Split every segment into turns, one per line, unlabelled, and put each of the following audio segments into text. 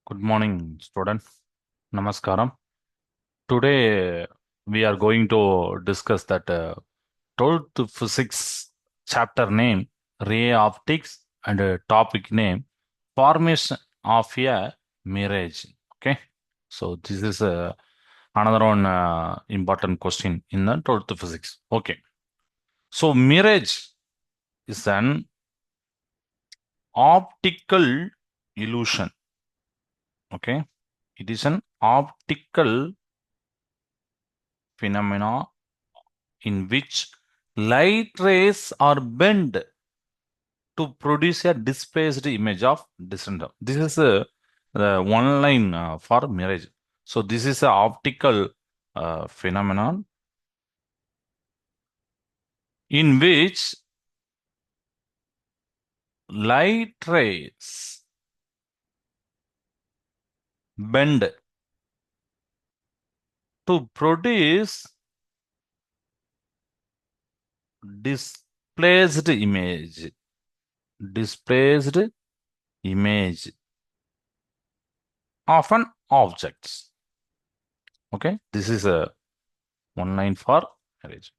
Good morning, student. Namaskaram. Today we are going to discuss that 12th physics chapter name ray optics and topic name formation of a mirage. Okay, so this is another one important question in the 12th physics. Okay, so mirage is an optical illusion. Okay, it is an optical phenomena in which light rays are bent to produce a displaced image of distant. This is the one line for mirage. So this is an optical phenomenon in which light rays bend to produce displaced image. Displaced image of an object. Okay, this is a one line for mirage.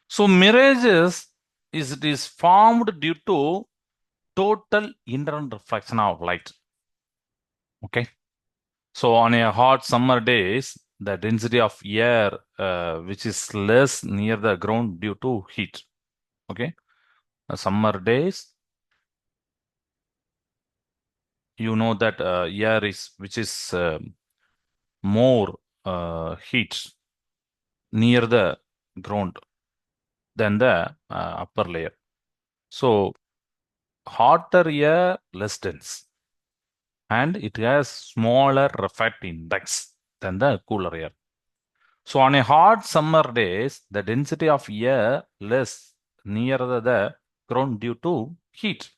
So mirages it is formed due to total internal reflection of light. Okay. So on a hot summer days, the density of air which is less near the ground due to heat. Okay. Summer days, you know that air is which is more heat near the ground than the upper layer. So hotter air, less dense, and it has smaller refract index than the cooler air. So on a hot summer days, the density of air less near the ground due to heat.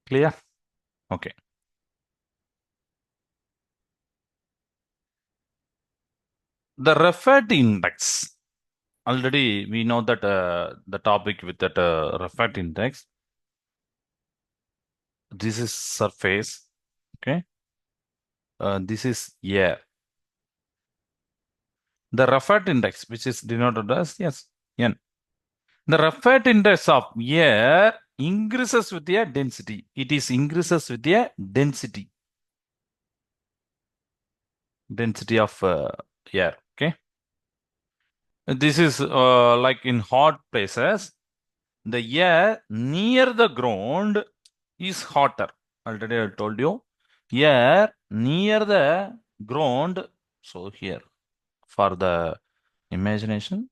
Clear? Okay. The refract index. Already we know that the topic with that refract index. This is surface. Okay. This is air. The refract index, which is denoted as yes, N. The refract index of air increases with the density. It is increases with the density. Density of air. Okay. This is like in hot places, the air near the ground is hotter. Already I told you. Air near the ground. So here for the imagination.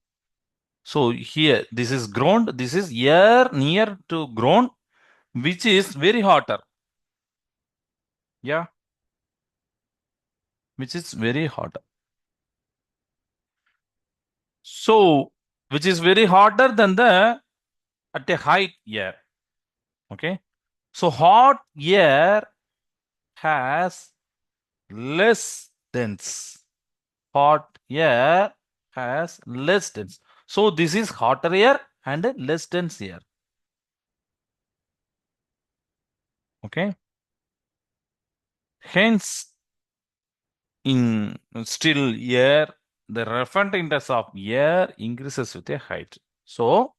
So here this is ground. This is air near to ground, which is very hotter. Yeah. Which is very hotter. So which is very hotter than the at a height air. Okay. So hot air has less dense. Hot air has less dense. So this is hotter air and less dense air. Okay. Hence, in still air, the refractive index of air increases with a height. So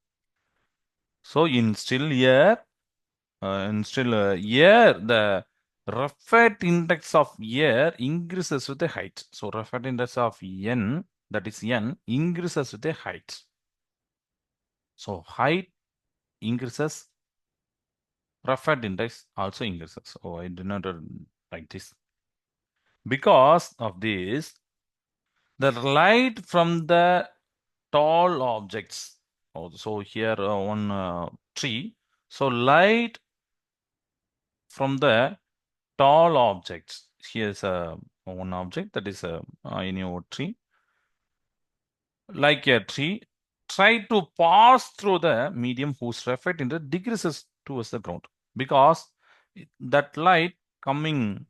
in still air, air, the refractive index of air increases with the height. So refractive index of n, that is n, increases with the height. So height increases, refractive index also increases. Oh, I did not like this. Because of this, the light from the tall objects. Oh, so here one tree. So light from the tall objects. Here's one object that is in your tree. Like a tree, try to pass through the medium whose refract index decreases towards the ground. Because that light coming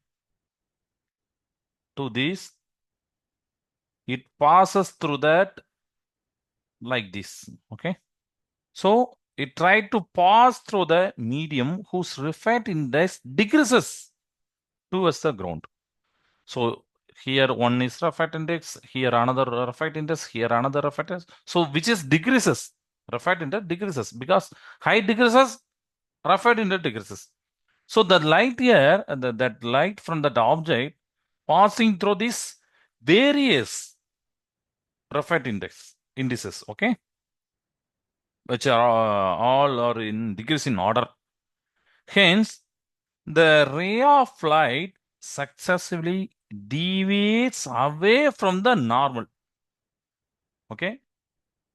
to this, it passes through that like this. Okay. So it tried to pass through the medium whose refract index decreases. towards the ground. So here one is Raphite index, here another Raphite index, here another Raphite index. So which is decreases? Raphite index decreases because height decreases, Raphite index decreases. So the light here, that light from that object passing through these various Raphite indices, okay, which are all are in decreasing order. Hence, the ray of light successively deviates away from the normal. Okay.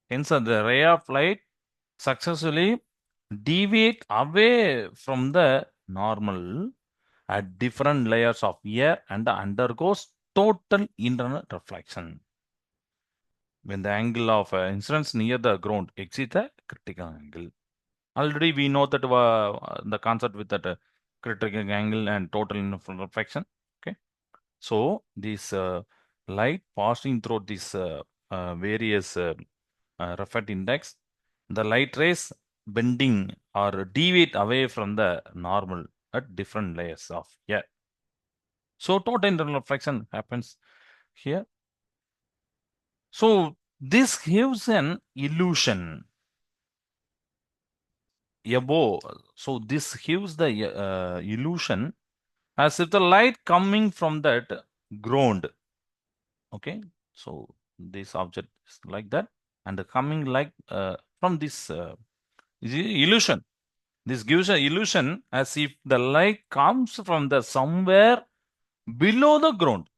Hence, the ray of light successfully deviate away from the normal at different layers of air and undergoes total internal reflection. When the angle of incidence near the ground exceeds the critical angle. Already we know that the concept with that critical angle and total internal reflection. Okay. So this light passing through these various Raphite index, the light rays bending or deviate away from the normal at different layers of air. So total internal reflection happens here. So this gives an illusion above. So this gives the illusion as if the light coming from that ground. Okay, so this object is like that, and coming like from this is illusion. This gives an illusion as if the light comes from the somewhere below the ground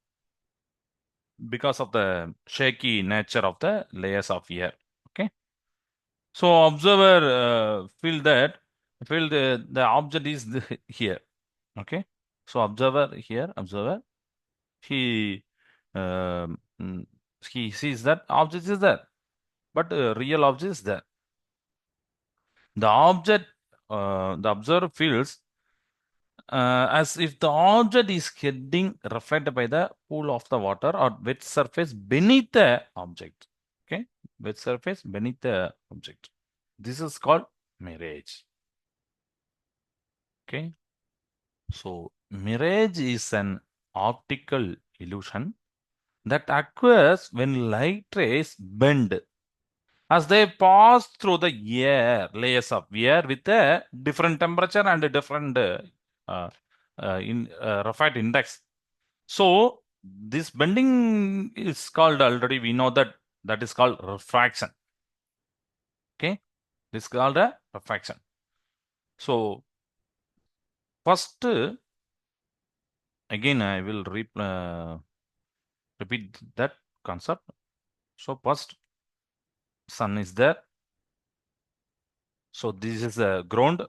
because of the shaky nature of the layers of air. Okay, so observer feel the object is here. Okay, so observer he um, mm, he sees that object is there, but real object is there. The observer feels as if the object is getting reflected by the pool of the water or wet surface beneath the object. Okay, wet surface beneath the object. This is called mirage. Okay, so mirage is an optical illusion that occurs when light rays bend as they pass through the air, layers of air with a different temperature and a different uh, Raphite index. So this bending is called, already we know that is called refraction. Okay, this is called a refraction. So first, again I will repeat that concept. So first, sun is there. So this is the ground.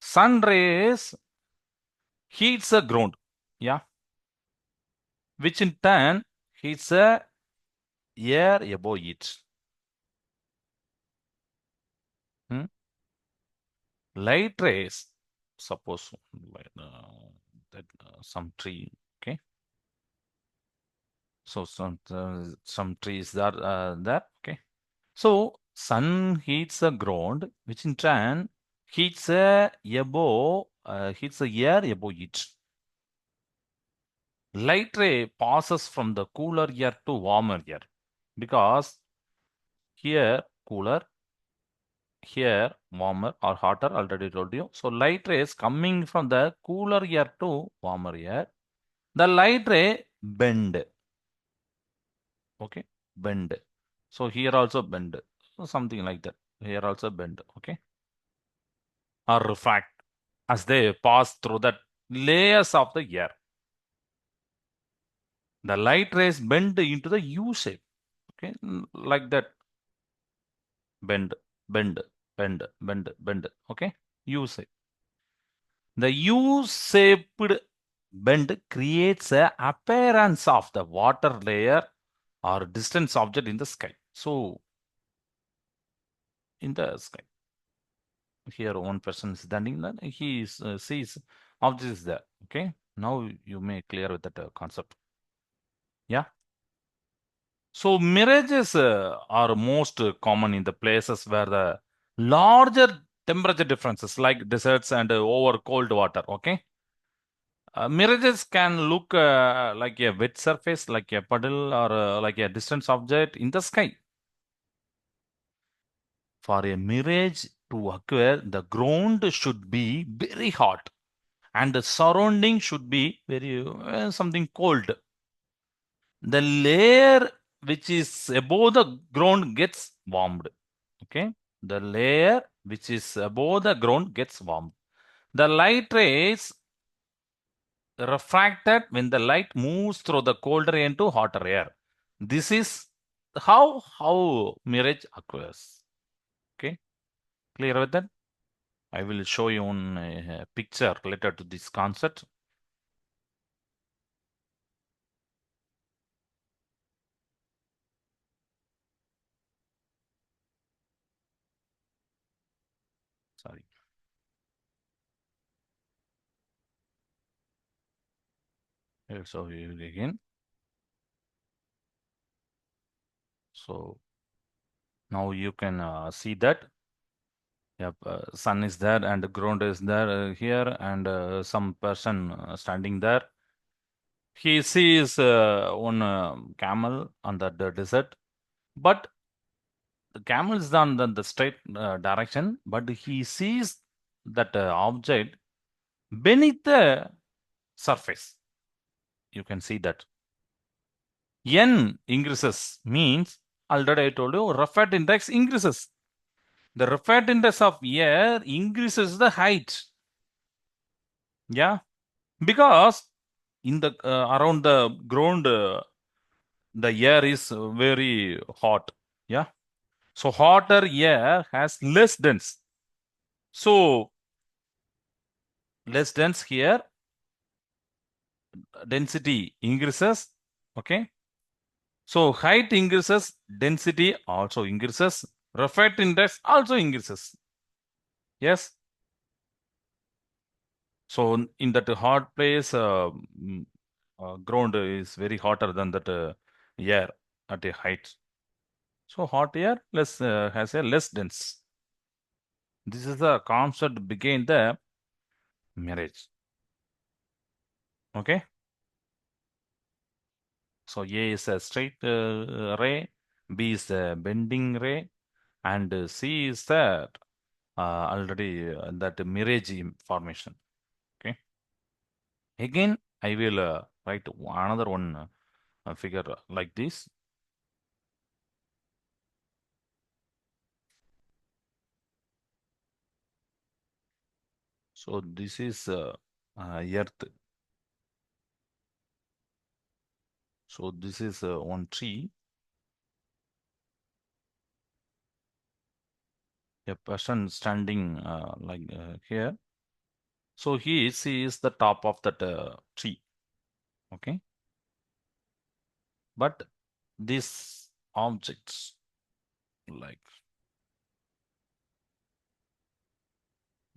Sun rays heats the ground, yeah, which in turn heats the air above it. Hmm? Light rays, suppose that some tree, okay. So some trees are there, okay. So sun heats the ground, which in turn heats heats the air above it. Light ray passes from the cooler air to warmer air because here cooler, here warmer or hotter, already told you. So light rays coming from the cooler air to warmer air. The light ray bend. Okay, bend. So here also bend. So something like that. Here also bend. Okay, or refract as they pass through the layers of the air. The light rays bend into the U shape. Okay, like that. Bend, bend, bend, bend, bend. Okay, U shape. The U-shaped bend creates a appearance of the water layer or distance object in the sky. So, in the sky, here one person is standing there, he sees object is there. Okay, now you may clear with that concept. Yeah. So mirages are most common in the places where the larger temperature differences like deserts and over cold water. Okay. Mirages can look like a wet surface, like a puddle, or like a distant object in the sky. For a mirage to occur, the ground should be very hot and the surrounding should be very something cold. The layer which is above the ground gets warmed. Okay. The layer which is above the ground gets warmed. The light rays refracted when the light moves through the colder air into hotter air. This is how mirage occurs. Okay. Clear with that? I will show you on a picture related to this concept. Sorry. I'll show you again. So now you can see that. Yep, sun is there and the ground is there here, and some person standing there. He sees one camel on the desert, but the camel is on the straight direction, but he sees that object beneath the surface. You can see that. N increases means, already I told you, Raffat index increases. The Raffat index of air increases the height. Yeah, because in the around the ground, the air is very hot. Yeah, so hotter air has less dense. So less dense here, density increases. Okay, so height increases, density also increases, Raffat index also increases. Yes. So in that hot place, ground is very hotter than that air at a height. So hot air less has a less dense. This is the concept behind the marriage. Okay. So A is a straight ray, B is the bending ray, and C is the already that mirage formation. Okay. Again, I will write another one figure like this. So this is earth. So this is one tree. A person standing like here. So he sees the top of that tree. Okay. But these objects like,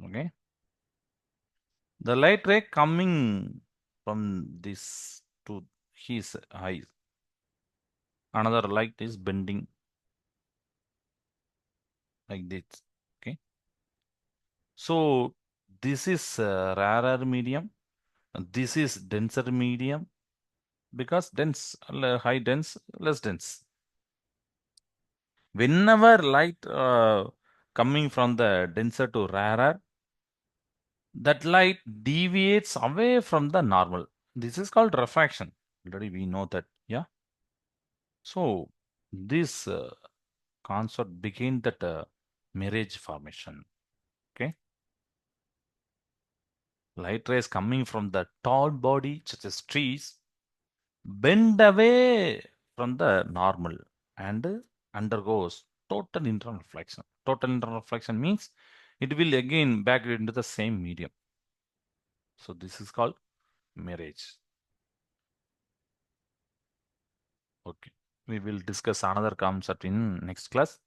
okay, the light ray coming from this to his eyes. Another light is bending like this. Okay. So this is rarer medium. This is denser medium because dense, high dense, less dense. Whenever light coming from the denser to rarer, that light deviates away from the normal. This is called refraction. Already we know that. Yeah. So this concept became that mirage formation. Okay. Light rays coming from the tall body, such as trees, bend away from the normal and undergoes total internal reflection. Total internal reflection means it will again back into the same medium. So this is called mirage. Okay. We will discuss another concept in next class.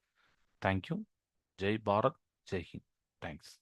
Thank you. Jai Bharat. Jai Hind. Thanks.